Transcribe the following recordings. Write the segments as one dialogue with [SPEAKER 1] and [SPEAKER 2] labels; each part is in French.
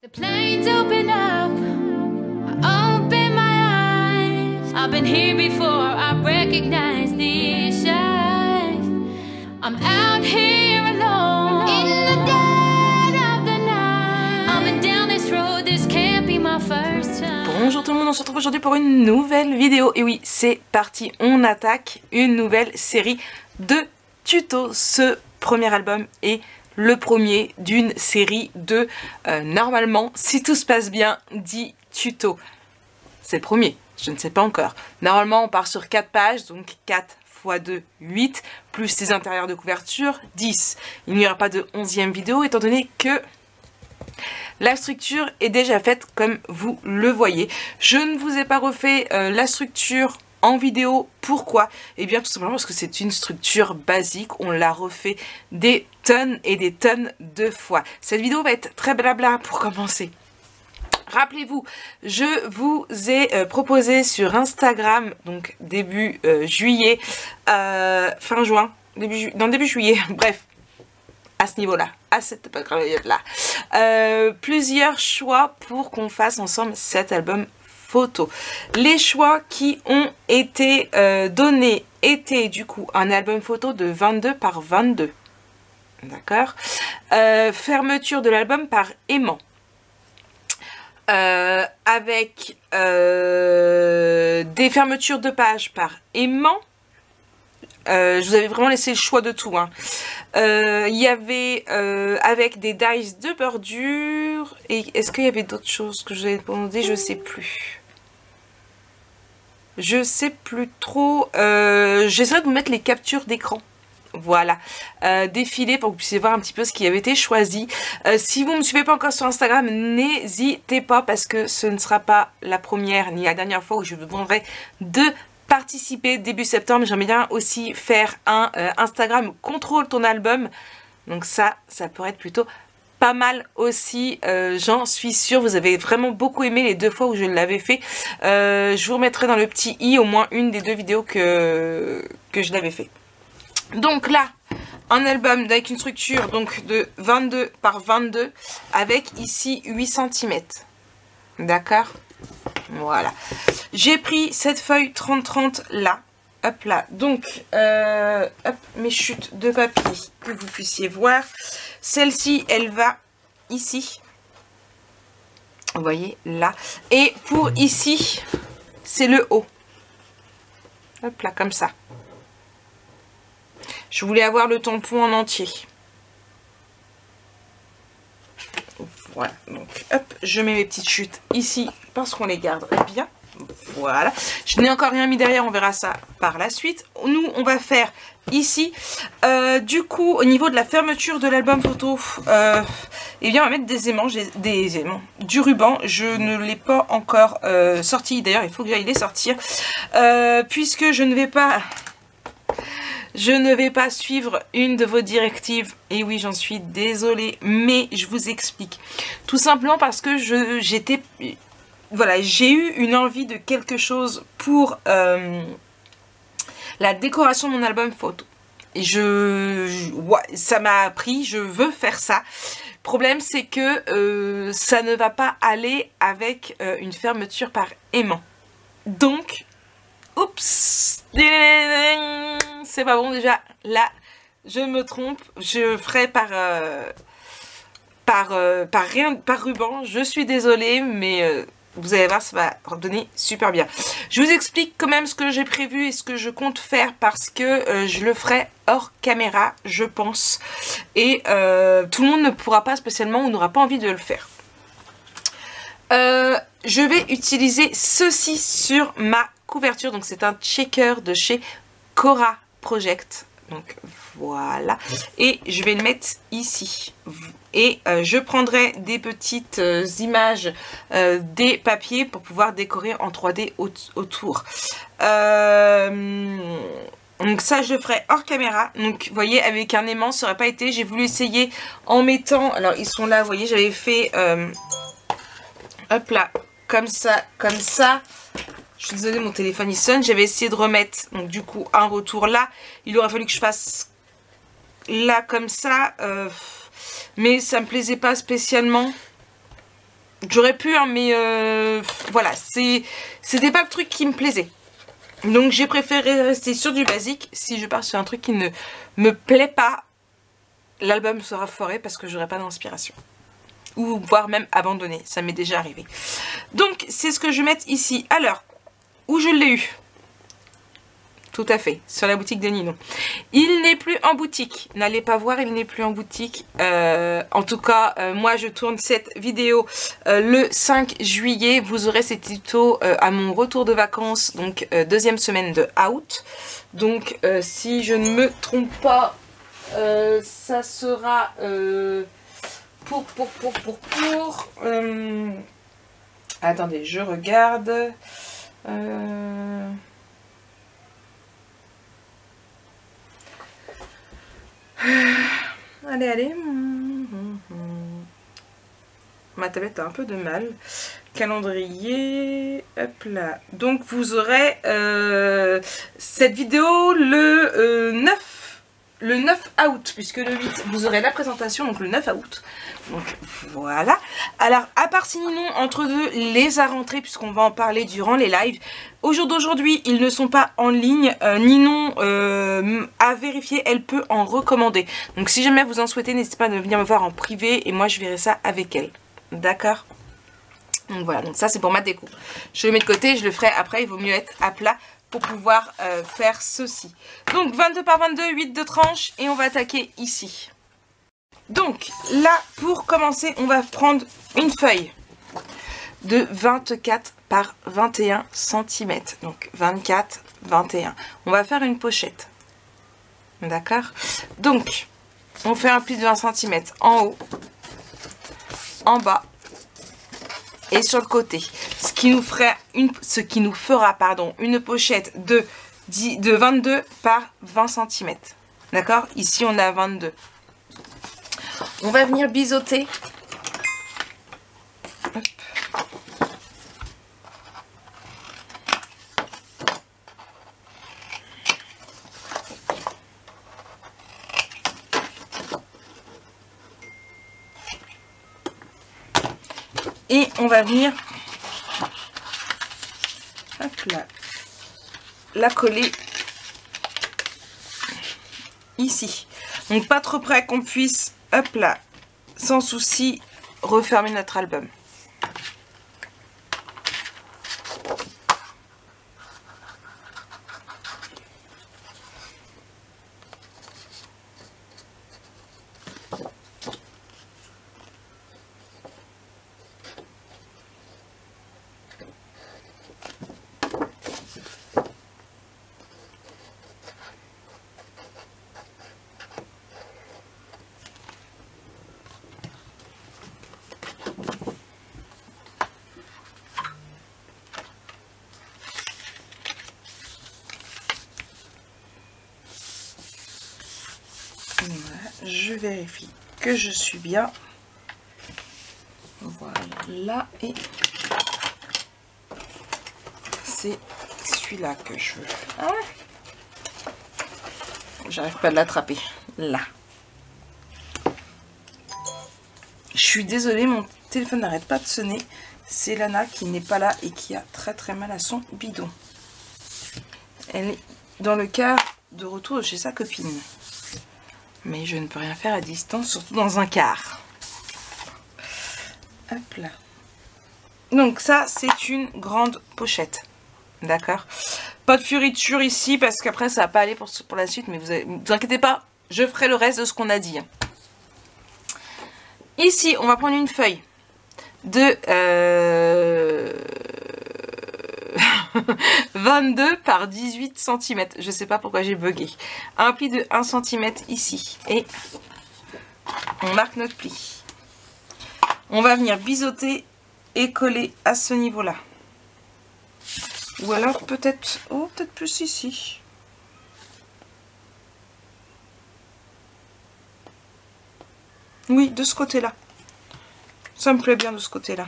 [SPEAKER 1] The planes open up, I open my eyes. I've been here before, I recognize these eyes. I'm out here alone, in the dead of the night. I've been down this road, this can't be my first time.
[SPEAKER 2] Bonjour tout le monde, on se retrouve aujourd'hui pour une nouvelle vidéo. Et oui, c'est parti, on attaque une nouvelle série de tutos. Ce premier album est le premier d'une série de, normalement, si tout se passe bien, 10 tutos. C'est le premier, je ne sais pas encore. Normalement, on part sur 4 pages, donc 4 x 2, 8, plus les intérieurs de couverture, 10. Il n'y aura pas de 11e vidéo, étant donné que la structure est déjà faite comme vous le voyez. Je ne vous ai pas refait la structure en vidéo. Pourquoi? Eh bien tout simplement parce que c'est une structure basique. On l'a refait des tonnes et des tonnes de fois. Cette vidéo va être très blabla pour commencer. Rappelez-vous, je vous ai proposé sur Instagram, donc début juillet, fin juin, début juillet, bref, à ce niveau-là, à cette période-là, plusieurs choix pour qu'on fasse ensemble cet album photo. Les choix qui ont été donnés étaient du coup un album photo de 22 par 22. D'accord. Fermeture de l'album par aimant. Avec des fermetures de pages par aimant. Je vous avais vraiment laissé le choix de tout. Hein. Il y avait avec des dies de bordure. Et est-ce qu'il y avait d'autres choses que je vous avais demandé? Je sais plus. Je sais plus trop. J'essaierai de vous mettre les captures d'écran. Voilà, défiler pour que vous puissiez voir un petit peu ce qui avait été choisi. Si vous ne me suivez pas encore sur Instagram, n'hésitez pas parce que ce ne sera pas la première ni la dernière fois où je vous demanderai de participer début septembre. J'aimerais bien aussi faire un Instagram contrôle ton album. Donc ça pourrait être plutôt pas mal aussi, j'en suis sûre. Vous avez vraiment beaucoup aimé les 2 fois où je l'avais fait. Je vous remettrai dans le petit i au moins une des 2 vidéos que je l'avais fait. Donc là, un album avec une structure donc de 22 par 22 avec ici 8 cm. D'accord? Voilà. J'ai pris cette feuille 30-30 là. Hop là. Donc, hop, mes chutes de papier que vous puissiez voir. Celle-ci, elle va ici. Vous voyez, là. Et pour ici, c'est le haut. Hop là, comme ça. Je voulais avoir le tampon en entier. Voilà, donc hop, je mets mes petites chutes ici parce qu'on les garderait bien. Voilà, je n'ai encore rien mis derrière, on verra ça par la suite. Nous, on va faire ici, du coup, au niveau de la fermeture de l'album photo, eh bien, on va mettre des aimants, du ruban. Je ne l'ai pas encore sorti, d'ailleurs, il faut que j'aille les sortir, puisque je ne vais pas suivre une de vos directives. Et oui, j'en suis désolée, mais je vous explique. Tout simplement parce que voilà, j'ai eu une envie de quelque chose pour la décoration de mon album photo. Et ouais, ça m'a pris, je veux faire ça. Le problème, c'est que ça ne va pas aller avec une fermeture par aimant. Donc, oups, c'est pas bon déjà. Là, je me trompe. Je ferai par ruban. Je suis désolée, mais vous allez voir, ça va donner super bien. Je vous explique quand même ce que j'ai prévu et ce que je compte faire parce que je le ferai hors caméra, je pense. Et tout le monde ne pourra pas spécialement ou n'aura pas envie de le faire. Je vais utiliser ceci sur ma couverture. Donc c'est un checker de chez Cora Project. Donc voilà. Et je vais le mettre ici. Et je prendrai des petites images des papiers pour pouvoir décorer en 3D autour. Donc ça je le ferai hors caméra. Donc vous voyez, avec un aimant ça n'aurait pas été. J'ai voulu essayer en mettant, alors ils sont là, vous voyez, j'avais fait hop là, comme ça, comme ça. Je suis désolée, mon téléphone il sonne. J'avais essayé de remettre, donc du coup, un retour là. Il aurait fallu que je fasse là, comme ça. Mais ça me plaisait pas spécialement. J'aurais pu, hein, mais voilà, c'était pas le truc qui me plaisait. Donc j'ai préféré rester sur du basique. Si je pars sur un truc qui ne me plaît pas, l'album sera foiré parce que j'aurai pas d'inspiration. Ou voire même abandonné, ça m'est déjà arrivé. Donc c'est ce que je vais mettre ici. Alors, où je l'ai eu? Tout à fait, sur la boutique de Ninon. Il n'est plus en boutique. N'allez pas voir, il n'est plus en boutique. En tout cas, moi je tourne cette vidéo le 5 juillet. Vous aurez ces tutos à mon retour de vacances, donc deuxième semaine de août. Donc si je ne me trompe pas, ça sera attendez, je regarde. Allez. Ma tablette a un peu de mal. Calendrier. Hop là. Donc vous aurez cette vidéo le 9 août, puisque le 8, vous aurez la présentation, donc le 9 août. Donc voilà. Alors, à part si Ninon, entre deux, les a rentrés, puisqu'on va en parler durant les lives. Au jour d'aujourd'hui, ils ne sont pas en ligne. Ninon a vérifié, elle peut en recommander. Donc si jamais vous en souhaitez, n'hésitez pas à venir me voir en privé, et moi je verrai ça avec elle. D'accord? Donc voilà, donc ça c'est pour ma déco. Je le mets de côté, je le ferai après, il vaut mieux être à plat pour pouvoir faire ceci. Donc 22 par 22, 8 de tranches, et on va attaquer ici. Donc là, pour commencer, on va prendre une feuille de 24 par 21 cm. Donc 24, 21. On va faire une pochette. D'accord? Donc, on fait un pli de 20 cm en haut, en bas et sur le côté. Ce qui nous fera une pochette de 22 par 20 cm. D'accord? Ici, on a 22. On va venir biseauter. Hop. Et on va venir la coller ici. Donc pas trop près qu'on puisse, hop là, sans souci, refermer notre album. Voilà, je vérifie que je suis bien. Voilà, et c'est celui-là que je veux. Ah, j'arrive pas à l'attraper. Là. Je suis désolée, mon téléphone n'arrête pas de sonner. C'est Lana qui n'est pas là et qui a très mal à son bidon. Elle est dans le car de retour de chez sa copine. Mais je ne peux rien faire à distance, surtout dans un car. Hop là. Donc ça, c'est une grande pochette. D'accord? Pas de fioriture ici, parce qu'après, ça va pas aller pour la suite. Mais vous inquiétez pas, je ferai le reste de ce qu'on a dit. Ici, on va prendre une feuille de 22 par 18 cm. Je sais pas pourquoi j'ai bugué. Un pli de 1 cm ici. Et on marque notre pli. On va venir biseauter et coller à ce niveau-là. Ou alors peut-être... Oh, peut-être plus ici. Oui, de ce côté-là. Ça me plaît bien de ce côté-là.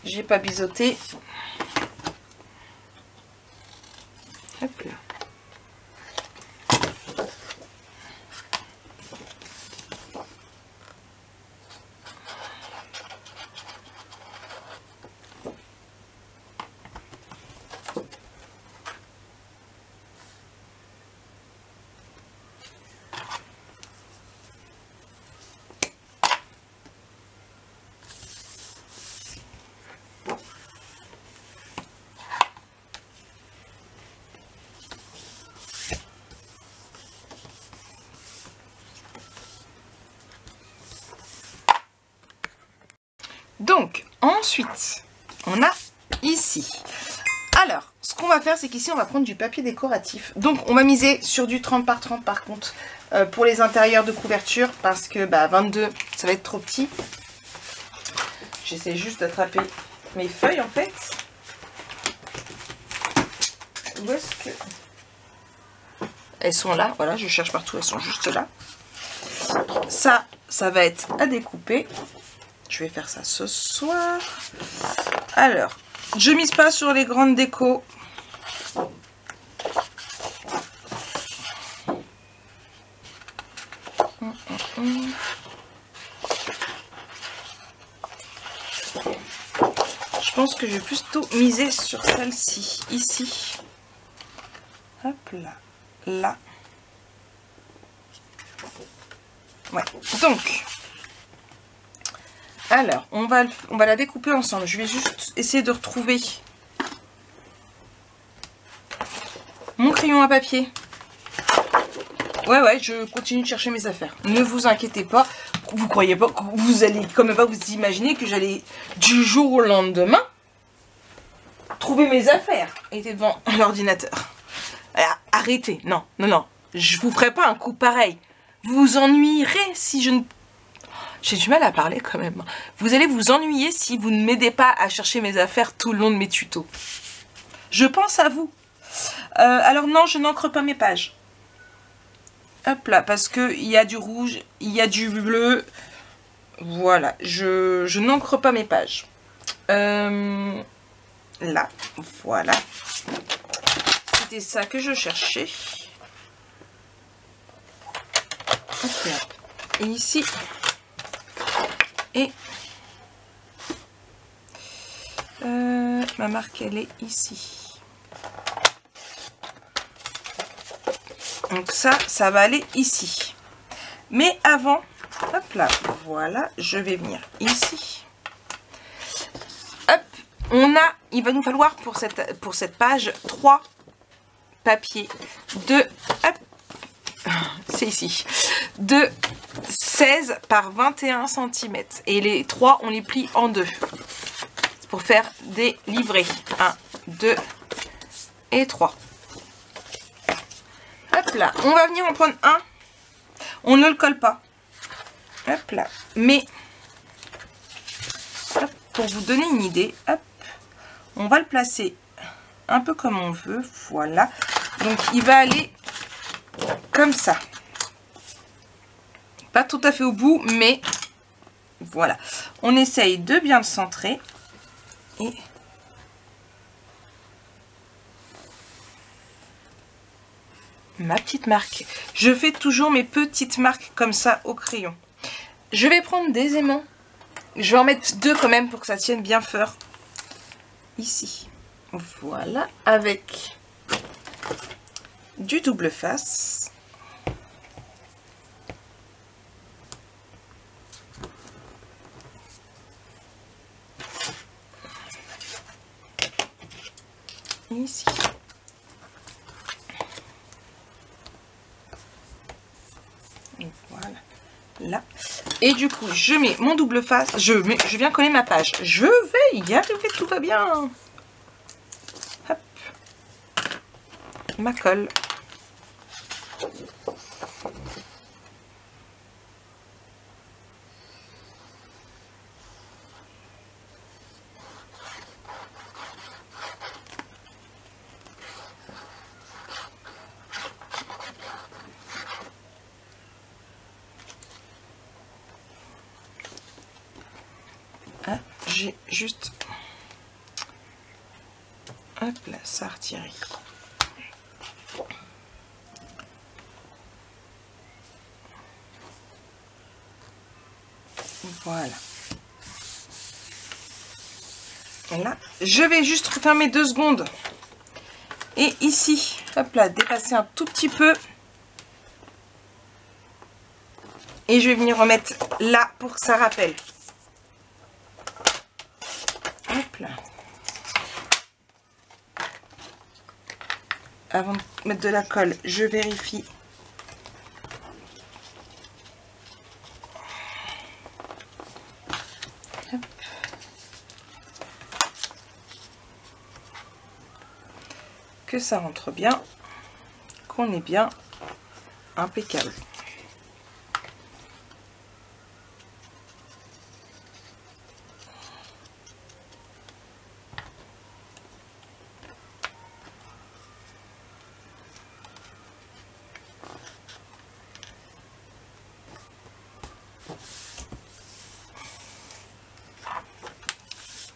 [SPEAKER 2] J'ai pas biseauté. Hop là. Donc, ensuite, on a ici. Alors, ce qu'on va faire, c'est qu'ici, on va prendre du papier décoratif. Donc, on va miser sur du 30 par 30 par contre, pour les intérieurs de couverture, parce que 22, ça va être trop petit. J'essaie juste d'attraper mes feuilles, en fait. Où est-ce que... Elles sont là, voilà, je cherche partout, elles sont juste là. Ça va être à découper. Je vais faire ça ce soir. Alors, je mise pas sur les grandes décos. Je pense que je vais plutôt miser sur celle-ci, ici. Hop là, là. Ouais, donc, alors, on va la découper ensemble. Je vais juste essayer de retrouver mon crayon à papier. Ouais, je continue de chercher mes affaires. Ne vous inquiétez pas. Vous croyez pas que vous allez quand même pas vous imaginer que j'allais du jour au lendemain trouver mes affaires et être devant l'ordinateur. Arrêtez. Non. Je vous ferai pas un coup pareil. Vous vous ennuierez si je ne... J'ai du mal à parler quand même. Vous allez vous ennuyer si vous ne m'aidez pas à chercher mes affaires tout le long de mes tutos. Je pense à vous. Alors non, je n'encre pas mes pages. Hop là, parce qu'il y a du rouge, il y a du bleu. Voilà, je n'encre pas mes pages. Là, voilà. C'était ça que je cherchais. Hop là. Et ici. Et ma marque, elle est ici. Donc ça va aller ici. Mais avant, hop là, voilà, je vais venir ici. Hop, il va nous falloir pour cette page 3 papiers de, hop, c'est ici, de 16 par 21 cm. Et les 3, on les plie en 2 pour faire des livrets. 1, 2 et 3. Hop là, on va venir en prendre un. On ne le colle pas. Hop là. Mais, hop, pour vous donner une idée, hop, on va le placer un peu comme on veut. Voilà. Donc, il va aller comme ça. Pas tout à fait au bout, mais voilà. On essaye de bien le centrer. Et... ma petite marque. Je fais toujours mes petites marques comme ça au crayon. Je vais prendre des aimants. Je vais en mettre 2 quand même pour que ça tienne bien fort. Ici. Voilà. Avec du double face. Ici. Voilà, là. Et du coup, je mets mon double face. Je viens coller ma page. Je vais y arriver, tout va bien. Hop. Ma colle. J'ai juste, hop là, ça a retiré. Voilà. Et là, je vais juste refermer 2 secondes. Et ici, hop là, dépasser un tout petit peu. Et je vais venir remettre là pour que ça rappelle. Hop là. Avant de mettre de la colle, je vérifie. Hop. que ça rentre bien, qu'on est bien impeccable.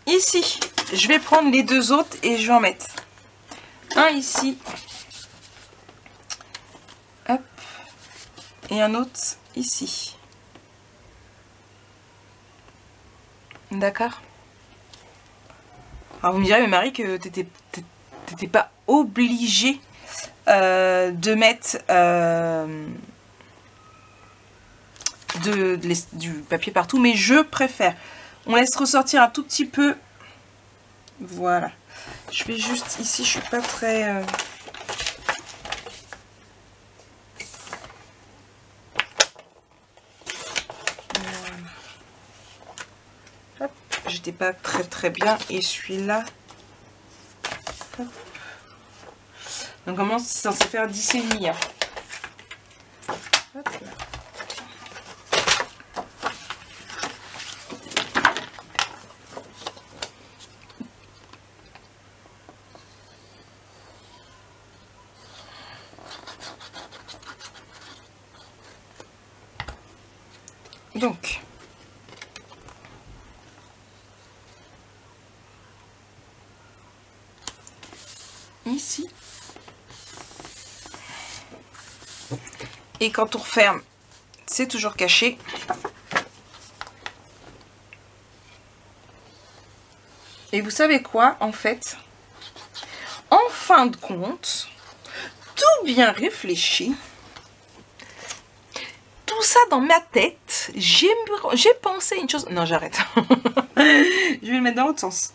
[SPEAKER 2] Ici, je vais prendre les deux autres et je vais en mettre un ici. Hop. Et un autre ici. D'accord. Alors vous me direz, mais Marie, que t'étais pas obligée de mettre du papier partout, mais je préfère. On laisse ressortir un tout petit peu. Voilà. Je vais juste ici, je suis pas très... Hop. J'étais pas très bien. Et celui-là... Donc comment c'est censé faire 10,5 hein. Hop là. Donc, ici, et quand on referme, c'est toujours caché. Et vous savez quoi, en fait, en fin de compte, tout bien réfléchi, tout ça dans ma tête, j'ai pensé une chose. Non, j'arrête. Je vais le mettre dans l'autre sens.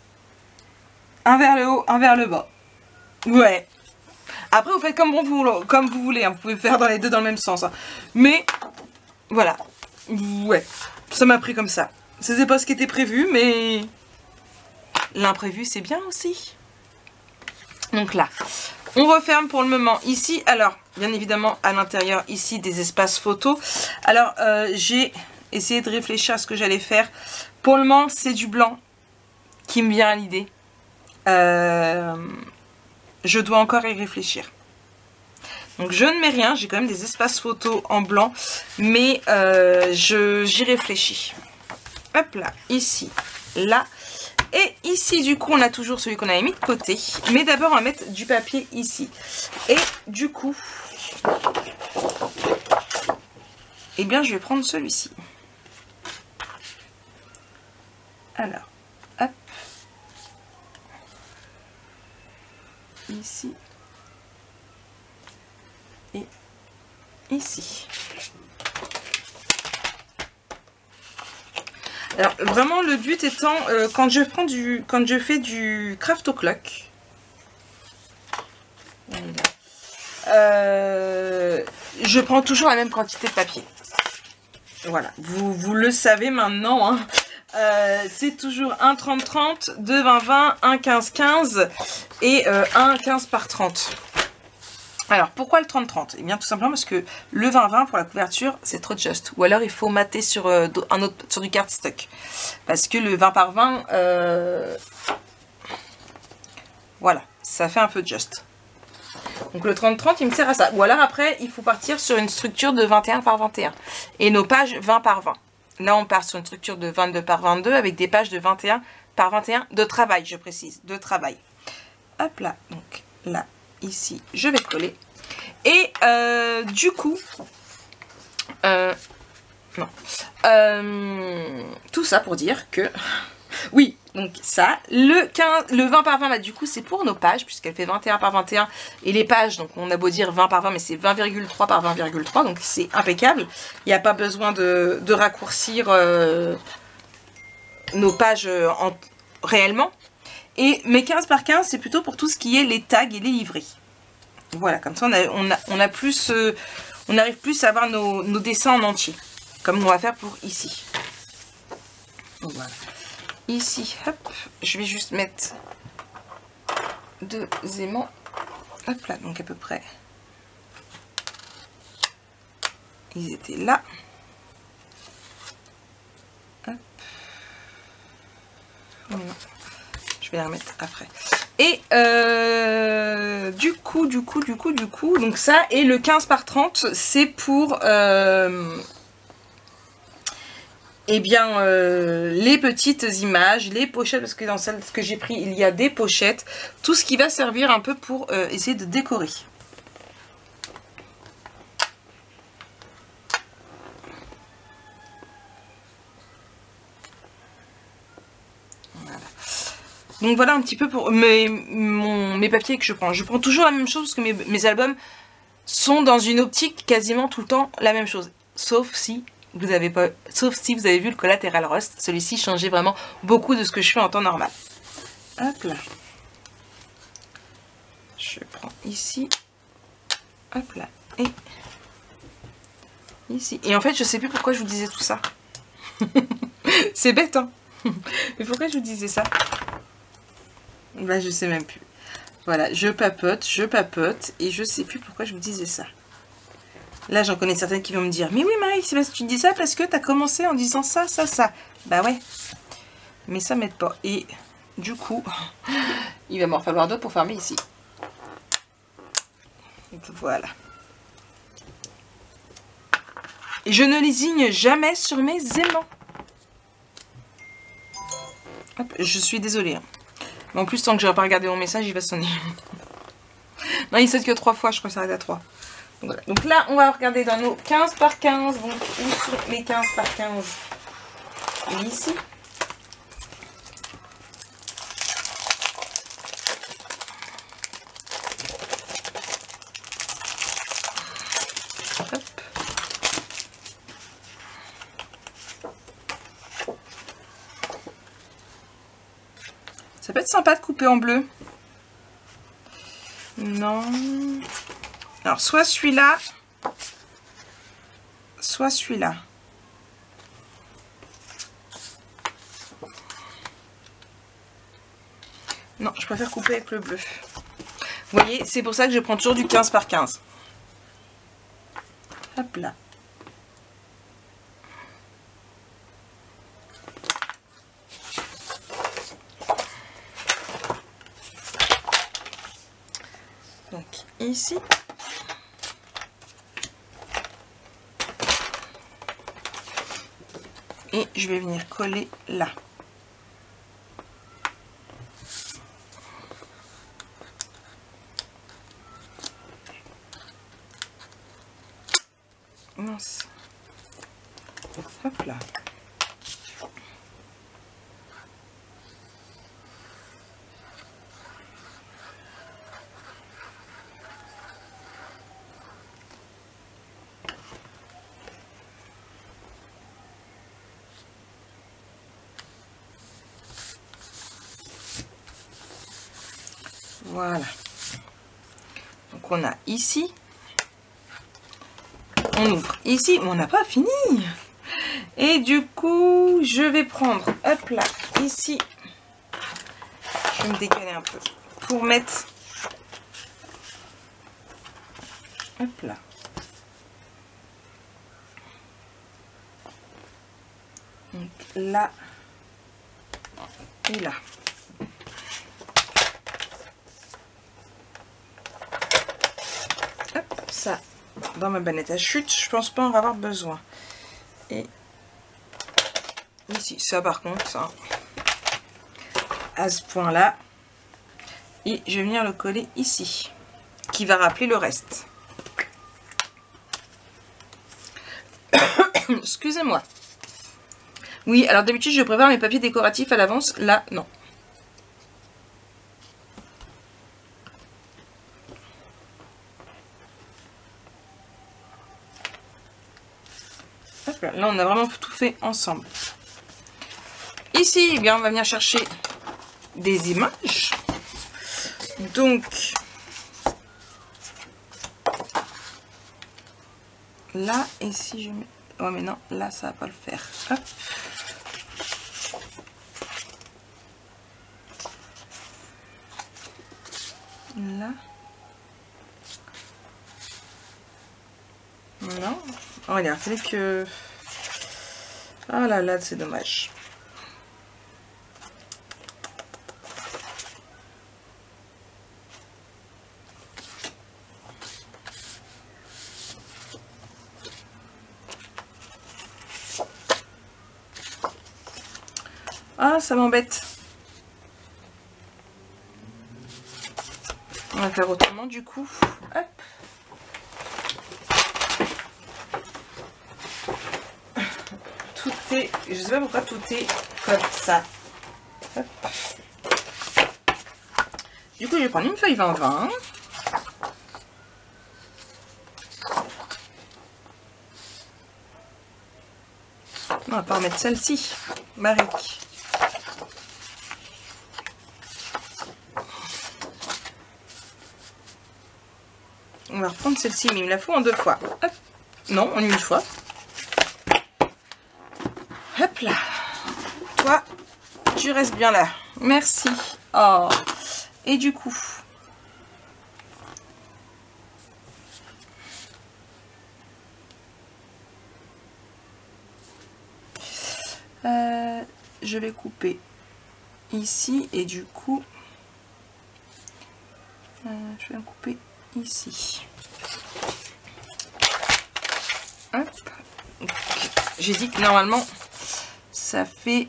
[SPEAKER 2] Un vers le haut, un vers le bas. Ouais. Après, vous faites comme vous voulez. Hein. Vous pouvez faire dans les deux dans le même sens. Hein. Mais, voilà. Ouais. Ça m'a pris comme ça. C'était pas ce qui était prévu, mais l'imprévu, c'est bien aussi. Donc là, on referme pour le moment ici. Alors, bien évidemment, à l'intérieur, ici, des espaces photos. Alors, j'ai essayé de réfléchir à ce que j'allais faire. Pour le moment, c'est du blanc qui me vient à l'idée. Je dois encore y réfléchir. Donc, je ne mets rien. J'ai quand même des espaces photos en blanc. Mais j'y réfléchis. Hop là, ici, là. Et ici, du coup, on a toujours celui qu'on avait mis de côté. Mais d'abord, on va mettre du papier ici. Et du coup, eh bien, je vais prendre celui-ci. Alors, hop. Ici. Et ici. Alors vraiment le but étant quand je fais du craft au clock, je prends toujours la même quantité de papier. Voilà, vous le savez maintenant. Hein. C'est toujours un 30-30, 2 20-20, un 15-15 et un 15 par 30. Alors, pourquoi le 30-30? Eh bien, tout simplement parce que le 20-20 pour la couverture, c'est trop juste. Ou alors, il faut mater sur, sur du cardstock. Parce que le 20 par 20, voilà, ça fait un peu juste. Donc, le 30-30, il me sert à ça. Ou alors, après, il faut partir sur une structure de 21 par 21. Et nos pages 20 par 20. Là, on part sur une structure de 22 par 22 avec des pages de 21 par 21 de travail, je précise, de travail. Hop là, donc là. Ici, je vais coller. Et du coup, non. Tout ça pour dire que, oui, donc ça, le 20 par 20, bah, du coup, c'est pour nos pages, puisqu'elle fait 21 par 21. Et les pages, donc on a beau dire 20 par 20, mais c'est 20,3 par 20,3, donc c'est impeccable. Il n'y a pas besoin de raccourcir nos pages réellement. Et mes 15 par 15, c'est plutôt pour tout ce qui est les tags et les livrets. Voilà, comme ça on a plus, on arrive plus à avoir nos dessins en entier. Comme on va faire pour ici. Voilà. Ici, hop, je vais juste mettre 2 aimants. Hop là, donc à peu près. Ils étaient là. Hop. Mais non, je vais les remettre après. Et du coup, donc ça, et le 15 par 30, c'est pour eh bien, les petites images, les pochettes, parce que dans celle que j'ai pris, il y a des pochettes, tout ce qui va servir un peu pour essayer de décorer. Voilà. Donc voilà un petit peu pour mes papiers que je prends. Je prends toujours la même chose parce que mes albums sont dans une optique quasiment tout le temps la même chose. Sauf si vous avez vu le Collateral Rust. Celui-ci changeait vraiment beaucoup de ce que je fais en temps normal. Hop là. Je prends ici. Hop là. Et ici. Et en fait, je sais plus pourquoi je vous disais tout ça. C'est bête, hein. Mais pourquoi je vous disais ça? Bah, je sais même plus. Voilà, je papote, et je sais plus pourquoi je vous disais ça. Là, j'en connais certaines qui vont me dire, mais oui Marie, c'est parce que tu dis ça parce que tu as commencé en disant ça, ça, ça. Bah ouais, mais ça m'aide pas. Et du coup, il va m'en falloir deux pour fermer ici. Donc, voilà. Et je ne lésigne jamais sur mes aimants. Hop, je suis désolée. Mais en plus, tant que je n'aurai pas regardé mon message, il va sonner. Non, il sonne que 3 fois, je crois que ça arrête à 3. Voilà. Donc là, on va regarder dans nos 15 par 15. Donc, où sont mes 15 par 15? Et ici. Hop. Ça peut être sympa de couper en bleu. Non. Alors, soit celui-là, soit celui-là. Non, je préfère couper avec le bleu. Vous voyez, c'est pour ça que je prends toujours du 15 par 15. Hop là. Donc, ici. Et je vais venir coller là. Mince. Hop là. Voilà. Donc on a ici. On ouvre ici, mais on n'a pas fini. Et du coup, je vais prendre, hop là, ici. Je vais me décaler un peu pour mettre, hop là. Donc là et là. Hop, ça. Dans ma bannette à chute, je pense pas en avoir besoin. Et ici, ça par contre, ça, à ce point là, et je vais venir le coller ici, qui va rappeler le reste. Excusez-moi. Oui, alors d'habitude je prépare mes papiers décoratifs à l'avance, là non. Là, on a vraiment tout fait ensemble. Ici, eh bien, on va venir chercher des images. Donc, là, et si je mets... Oh, mais non, là, ça va pas le faire. Hop. Là. Non. Oh, regarde, c'est que... Ah là là, c'est dommage. Ah, ça m'embête. On va faire autrement du coup. Hop. Tout est... Je sais pas pourquoi tout est comme ça. Hop. Du coup, je vais prendre une feuille 20-20. On va pas remettre celle-ci. Marique. On va reprendre celle-ci, mais il me la faut en 2 fois. Hop. Non, en 1 fois. Hop là. Toi, tu restes bien là. Merci. Oh. Et du coup... je vais couper ici et du coup... je vais en couper ici. Hop. J'ai dit que normalement ça fait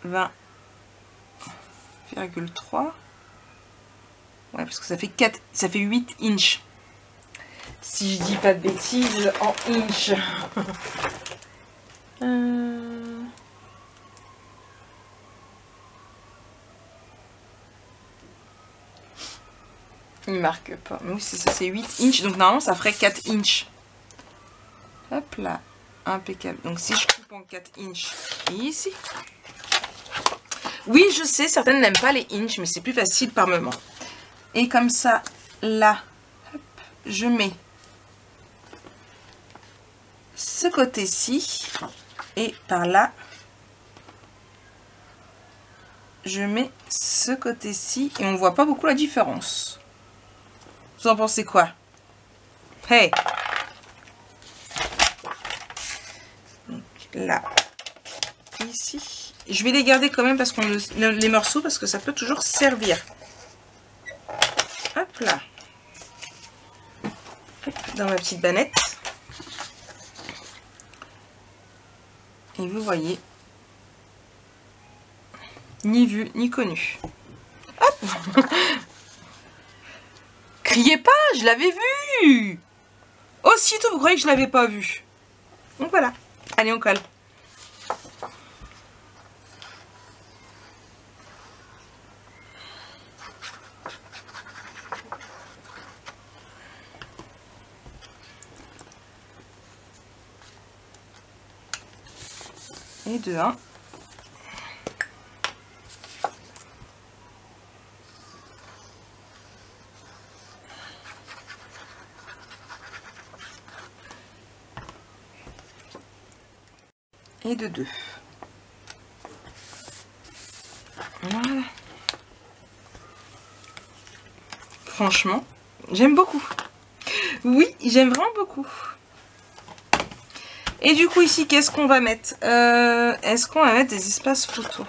[SPEAKER 2] 20,3. Ouais, parce que ça fait 4, ça fait 8 inches. Si je dis pas de bêtises en inches. Il marque pas. Mais oui, c'est ça, c'est 8 inches. Donc normalement, ça ferait 4 inches. Hop là. Impeccable. Donc si je coupe en 4 inches ici. Oui, je sais, certaines n'aiment pas les inches, mais c'est plus facile par moment. Et comme ça, là, hop, je mets ce côté-ci. Et par là, je mets ce côté-ci. Et on ne voit pas beaucoup la différence. Vous en pensez quoi? Hey! Donc là, ici. Je vais les garder quand même parce qu'on les morceaux, parce que ça peut toujours servir. Hop là. Dans ma petite bannette. Et vous voyez, ni vu ni connu. Hop. Criez pas, je l'avais vu. Aussitôt, vous croyez que je l'avais pas vu. Donc voilà. Allez, on colle. Et 2, 1. Et de 2. Voilà. Franchement, j'aime beaucoup. Oui, j'aime vraiment beaucoup. Et du coup, ici, qu'est-ce qu'on va mettre? Est-ce qu'on va mettre des espaces photos?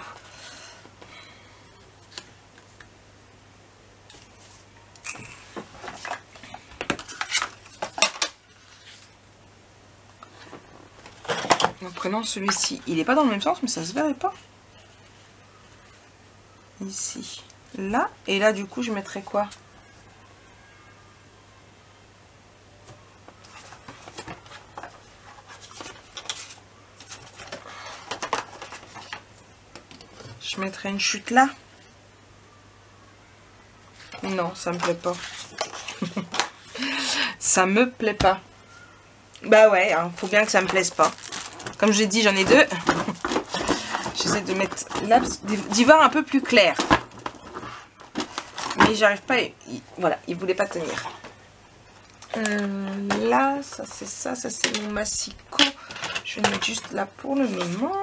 [SPEAKER 2] En prenant celui-ci, il n'est pas dans le même sens, mais ça se verrait pas. Ici, là, et là, du coup, je mettrai quoi? Je mettrai une chute là. Non, ça me plaît pas. Ça me plaît pas. Bah ouais, hein, faut bien que ça me plaise pas. Comme j'ai dit, j'en ai 2. J'essaie de mettre là, d'y voir un peu plus clair. Mais j'arrive pas. Voilà, il voulait pas tenir. Là, ça c'est ça c'est mon massicot. Je vais le mettre juste là pour le moment.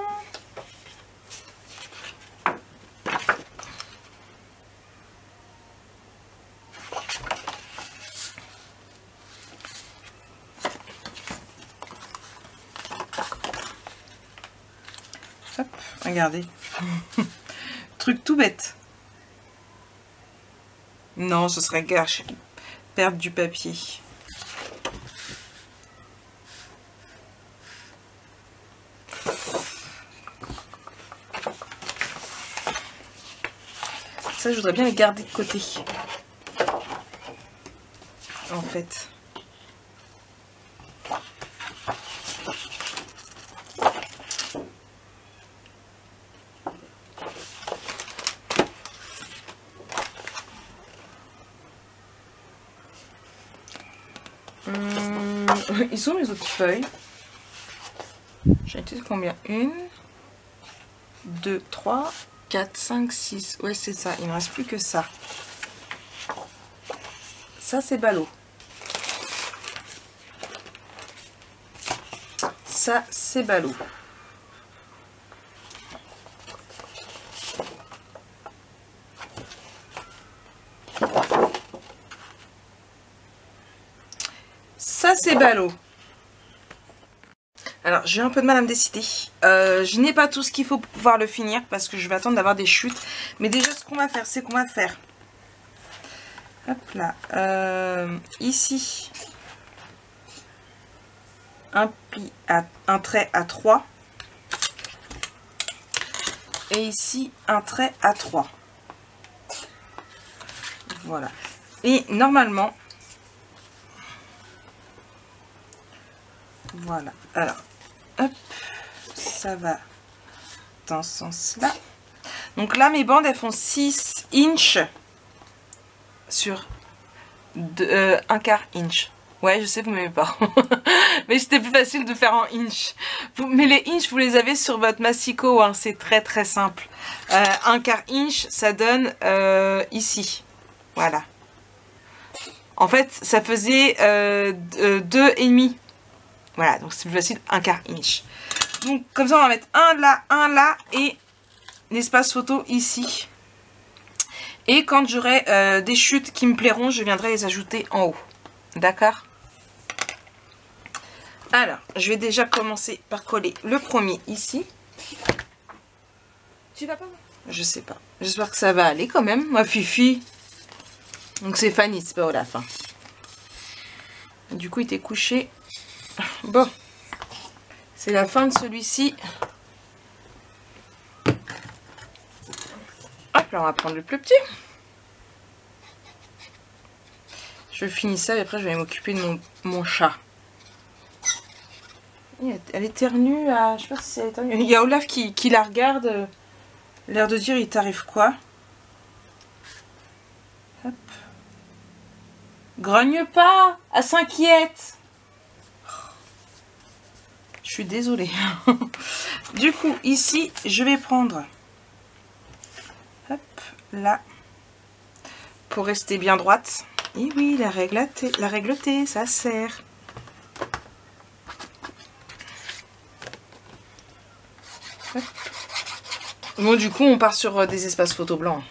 [SPEAKER 2] regardez. Truc tout bête. Non, ce serait gâche. Perdre du papier. Ça, je voudrais bien les garder de côté. En fait. Ils sont mes autres feuilles. J'en ai utilisé combien? 1, 2, 3, 4, 5, 6. Ouais, c'est ça. Il ne me reste plus que ça. Ça, c'est ballot. Ça, c'est ballot. Ça, c'est ballot. Alors, j'ai un peu de mal à me décider. Je n'ai pas tout ce qu'il faut pour pouvoir le finir parce que je vais attendre d'avoir des chutes. Mais déjà, ce qu'on va faire, c'est qu'on va faire... Hop là. Ici, un trait à 3. Et ici, un trait à 3. Voilà. Et normalement... Voilà. Alors, hop, ça va dans ce sens-là. Donc là, mes bandes, elles font 6 inches sur 1/4 inch. Ouais, je sais, vous m'aimez pas. Mais c'était plus facile de faire en inch. Mais les inches, vous les avez sur votre massicot. Hein, c'est très très simple. 1/4 inch, ça donne ici. Voilà. En fait, ça faisait 2,5. Voilà, donc c'est plus facile, 1/4 inch. Donc comme ça, on va mettre un là et l'espace photo ici. Et quand j'aurai des chutes qui me plairont, je viendrai les ajouter en haut. D'accord? Alors, je vais déjà commencer par coller le premier ici. Tu vas pas? Je sais pas. J'espère que ça va aller quand même, ma fifi. Donc c'est Fanny, c'est pas Olaf. Hein. Du coup, il était couché. Bon, c'est la fin de celui-ci. Hop là, on va prendre le plus petit. Je finis ça et après je vais m'occuper de mon chat. Elle éternue à... Je sais pas si c'est éternue. Il y a Olaf qui la regarde. L'air de dire, il t'arrive quoi? Hop. Grogne pas, elle s'inquiète. Je suis désolée. Du coup, ici, je vais prendre, hop, là, pour rester bien droite. Et oui, la règle T, ça sert. Hop. Bon, du coup, on part sur des espaces photo blancs.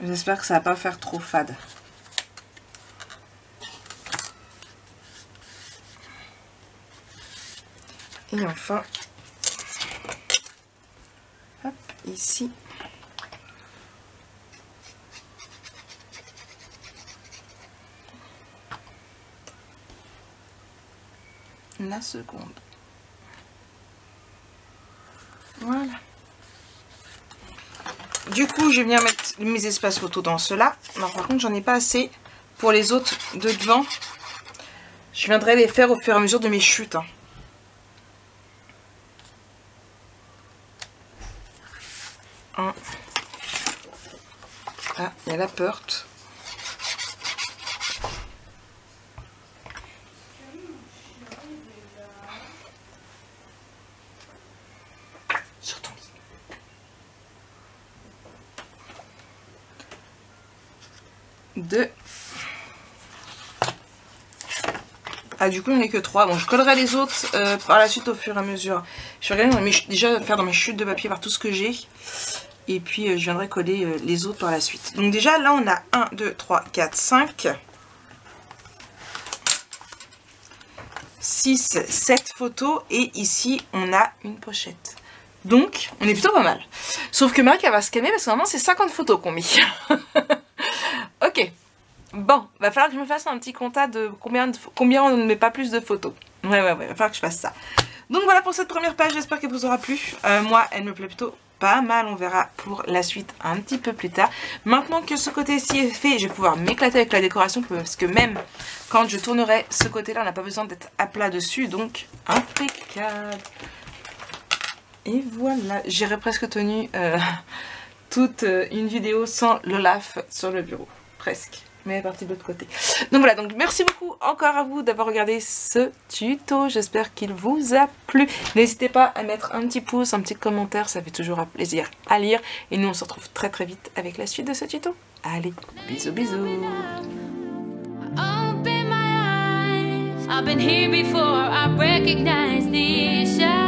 [SPEAKER 2] J'espère que ça va pas faire trop fade. Et enfin, hop, ici. La seconde. Voilà. Du coup, je vais venir mettre mes espaces photos dans ceux-là. Non, par contre, j'en ai pas assez pour les autres de devant. Je viendrai les faire au fur et à mesure de mes chutes. Hein. Ah, il y a la porte. Sur ton lit. Deux. Ah, du coup, on n'est que 3. Bon, je collerai les autres par la suite au fur et à mesure. Je vais regarder déjà faire dans mes chutes de papier voir tout ce que j'ai. Et puis, je viendrai coller les autres par la suite. Donc, déjà, là, on a 1, 2, 3, 4, 5. 6 6, 7 photos et ici on a une pochette. Donc on est plutôt pas mal. Sauf que Marie elle va se calmer parce que normalement c'est 50 photos qu'on met. Ok. Bon, va falloir que je me fasse un petit compta de combien on ne met pas plus de photos. Ouais, va falloir que je fasse ça. Donc voilà pour cette première page, j'espère qu'elle vous aura plu. Moi, elle me plaît plutôt pas mal, on verra pour la suite un petit peu plus tard. Maintenant que ce côté-ci est fait, je vais pouvoir m'éclater avec la décoration parce que même quand je tournerai ce côté-là, on n'a pas besoin d'être à plat dessus, donc impeccable. Et voilà, j'aurais presque tenu toute une vidéo sans l'Olaf sur le bureau, presque. Mais partie de l'autre côté. Donc voilà, donc merci beaucoup encore à vous d'avoir regardé ce tuto. J'espère qu'il vous a plu. N'hésitez pas à mettre un petit pouce, un petit commentaire, ça fait toujours un plaisir à lire. Et nous on se retrouve très très vite avec la suite de ce tuto. Allez, bisous bisous.
[SPEAKER 1] I've been here before, I recognize these shots.